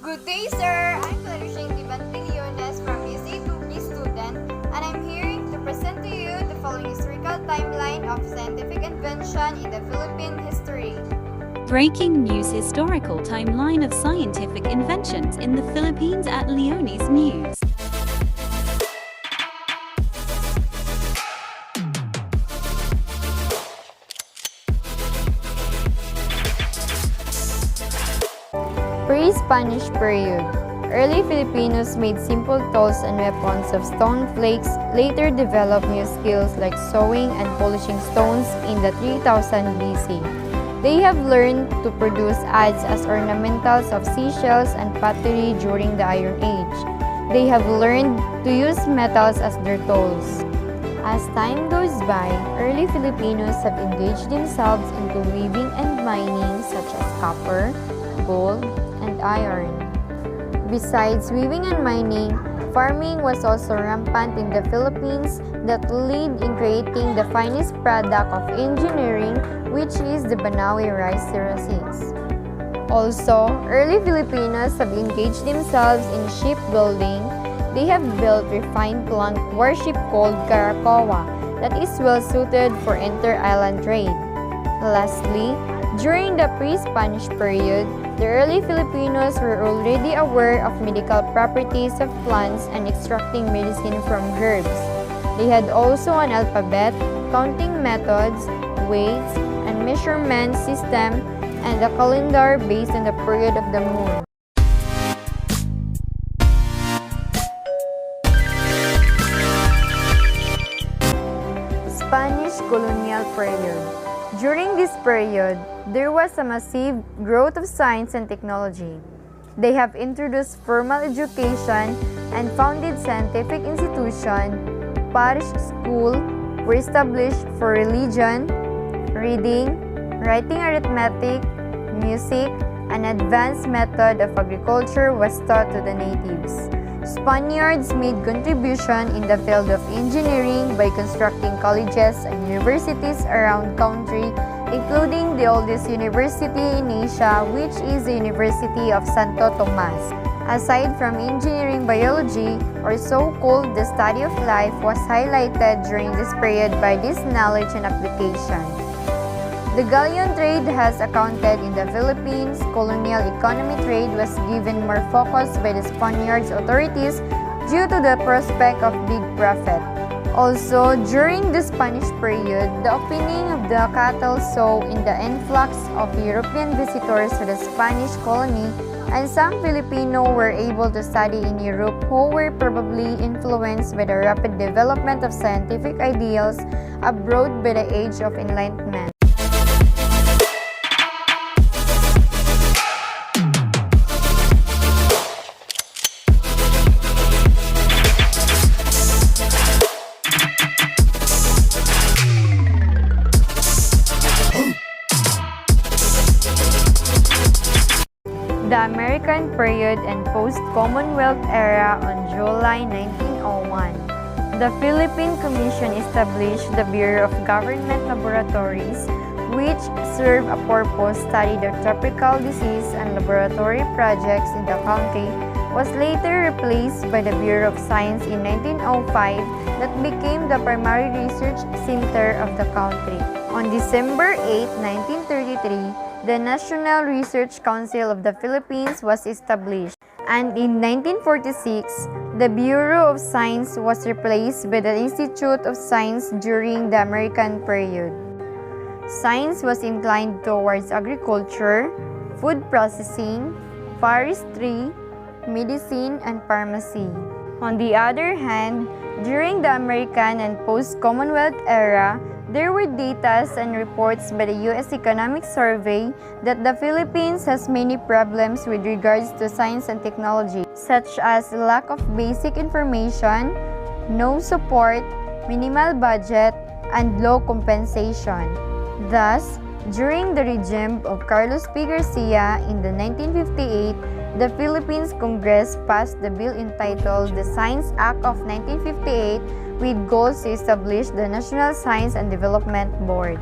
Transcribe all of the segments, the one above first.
Good day, sir! I'm Clarishyne from USA2 student, and I'm here to present to you the following historical timeline of scientific invention in the Philippine history. Breaking news: historical timeline of scientific inventions in the Philippines at Leone's News. Pre-Spanish period. Early Filipinos made simple tools and weapons of stone flakes, later developed new skills like sewing and polishing stones in the 3000 BC. They have learned to produce adze as ornamentals of seashells and pottery during the Iron Age. They have learned to use metals as their tools. As time goes by, early Filipinos have engaged themselves into weaving and mining such as copper, gold, and iron. Besides weaving and mining, farming was also rampant in the Philippines that led in creating the finest product of engineering, which is the Banawe rice terraces. Also, early Filipinos have engaged themselves in shipbuilding. They have built refined plank warship called Caracoa that is well suited for inter-island trade. Lastly, during the pre-Spanish period, the early Filipinos were already aware of medical properties of plants and extracting medicine from herbs. They had also an alphabet, counting methods, weights, and measurement system, and a calendar based on the period of the moon. Spanish colonial period. During this period, there was a massive growth of science and technology. They have introduced formal education and founded scientific institutions. Parish schools were established for religion, reading, writing, arithmetic, music, an advanced method of agriculture was taught to the natives. Spaniards made contribution in the field of engineering by constructing colleges and universities around country, including the oldest university in Asia, which is the University of Santo Tomas. Aside from engineering, biology, or so-called the study of life, was highlighted during this period by this knowledge and application. The galleon trade has accounted in the Philippines. Colonial economy trade was given more focus by the Spaniards authorities due to the prospect of big profit. Also, during the Spanish period, the opening of the cattle saw in the influx of European visitors to the Spanish colony, and some Filipino were able to study in Europe who were probably influenced by the rapid development of scientific ideals abroad by the age of enlightenment. The American period and post-Commonwealth era on July 1901. The Philippine Commission established the Bureau of Government Laboratories, which serve a purpose study the tropical disease and laboratory projects in the country, was later replaced by the Bureau of Science in 1905 that became the primary research center of the country. On December 8, 1933, the National Research Council of the Philippines was established, and in 1946, the Bureau of Science was replaced by the Institute of Science during the American period. Science was inclined towards agriculture, food processing, forestry, medicine, and pharmacy. On the other hand, during the American and post-Commonwealth era, there were data and reports by the U.S. Economic Survey that the Philippines has many problems with regards to science and technology, such as lack of basic information, no support, minimal budget, and low compensation. Thus, during the regime of Carlos P. Garcia in the 1958, the Philippines Congress passed the bill entitled the Science Act of 1958 with goals to establish the National Science and Development Board.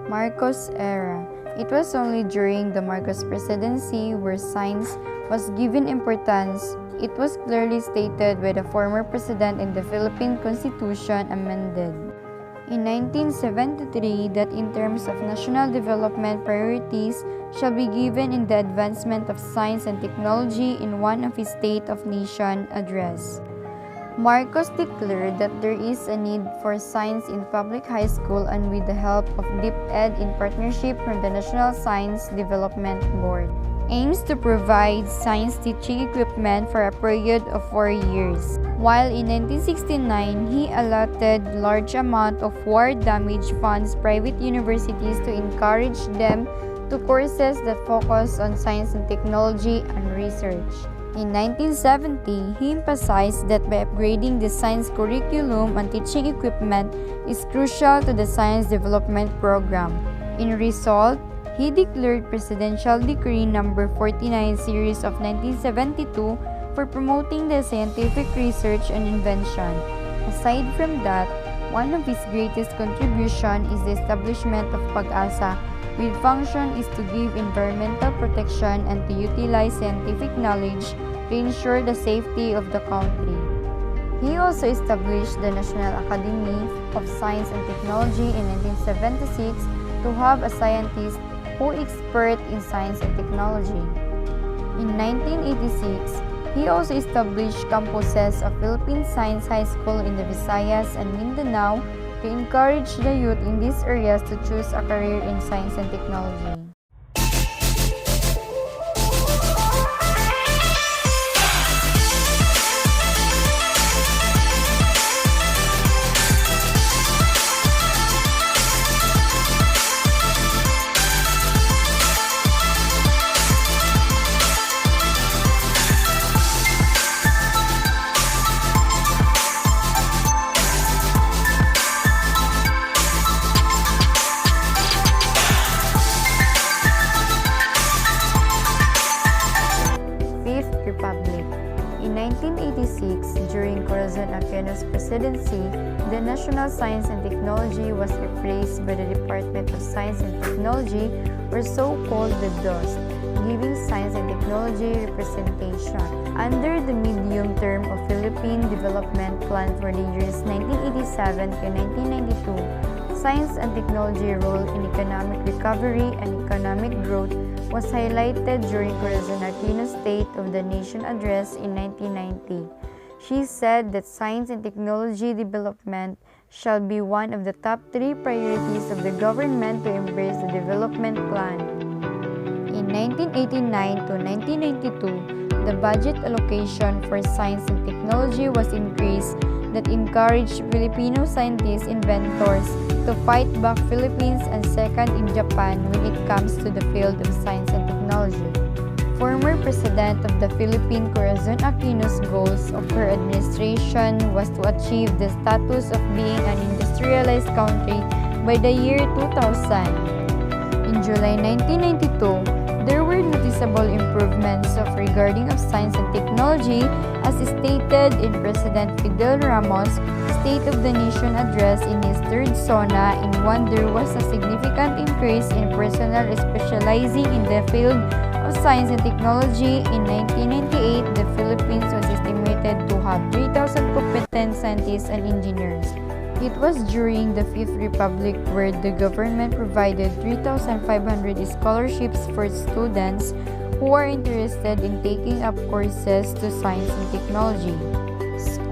Marcos era. It was only during the Marcos presidency where science was given importance. It was clearly stated by the former president in the Philippine Constitution amended in 1973 that in terms of national development priorities shall be given in the advancement of science and technology in one of his State of Nation address. Marcos declared that there is a need for science in public high school and with the help of DepEd in partnership from the National Science Development Board, aims to provide science teaching equipment for a period of 4 years. While in 1969, he allotted large amount of war-damaged funds private universities to encourage them to courses that focus on science and technology and research. In 1970, he emphasized that by upgrading the science curriculum and teaching equipment is crucial to the science development program. In result, he declared Presidential Decree No. 49 Series of 1972 for promoting the scientific research and invention. Aside from that, one of his greatest contributions is the establishment of PAG-ASA, which function is to give environmental protection and to utilize scientific knowledge to ensure the safety of the country. He also established the National Academy of Science and Technology in 1976 to have a scientist who is expert in science and technology. In 1986, he also established campuses of Philippine Science High School in the Visayas and Mindanao to encourage the youth in these areas to choose a career in science and technology. In 1986, during Corazon Aquino's presidency, the National Science and Technology was replaced by the Department of Science and Technology, or so-called the DOST, giving science and technology representation. Under the medium term of Philippine Development Plan for the years 1987 to 1992, science and technology role in economic recovery and economic growth was highlighted during Corazon Aquino's State of the Nation address in 1990. She said that science and technology development shall be one of the top 3 priorities of the government to embrace the development plan. In 1989 to 1992, the budget allocation for science and technology was increased that encouraged Filipino scientists, inventors, to fight back Philippines and second in Japan when it comes to the field of science and technology. Former President of the Philippines Corazon Aquino's goals of her administration was to achieve the status of being an industrialized country by the year 2000. In July 1992, there were noticeable improvements regarding of science and technology as stated in President Fidel Ramos' State of the Nation address in his third SONA. In one, there was a significant increase in personnel specializing in the field of science and technology. In 1998, the Philippines was estimated to have 3,000 competent scientists and engineers. It was during the Fifth Republic where the government provided 3,500 scholarships for students who are interested in taking up courses to science and technology.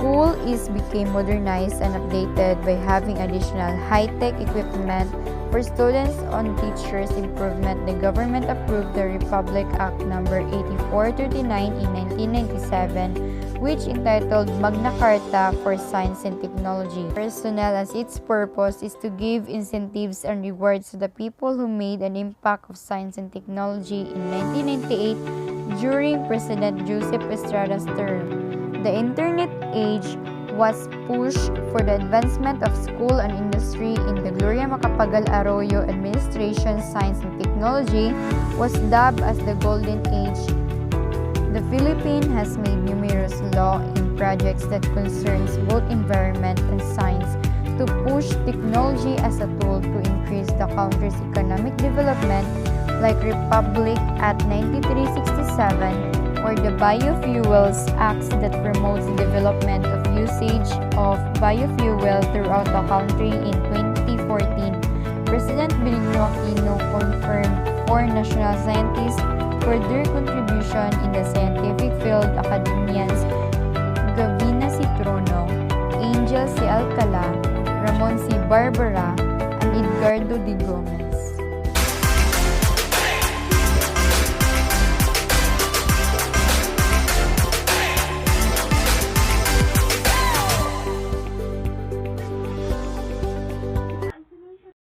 school is became modernized and updated by having additional high-tech equipment for students on teachers' improvement. The government approved the Republic Act No. 8439 in 1997, which entitled Magna Carta for Science and Technology. Personnel, as its purpose is to give incentives and rewards to the people who made an impact of science and technology. In 1998, during President Joseph Estrada's term, the Internet age was pushed for the advancement of school and industry. In the Gloria Macapagal Arroyo administration, science and technology was dubbed as the Golden Age. The Philippines has made numerous law and projects that concerns both environment and science to push technology as a tool to increase the country's economic development, like Republic Act 9367 or the Biofuels Act that promotes the development of usage of biofuel throughout the country. In 2014, President Benigno Aquino confirmed 4 national scientists for their contribution in the scientific field: academians Gavina Citrono, Angel C. Alcala, Ramon C. Barbara, and Edgardo D. Gomez.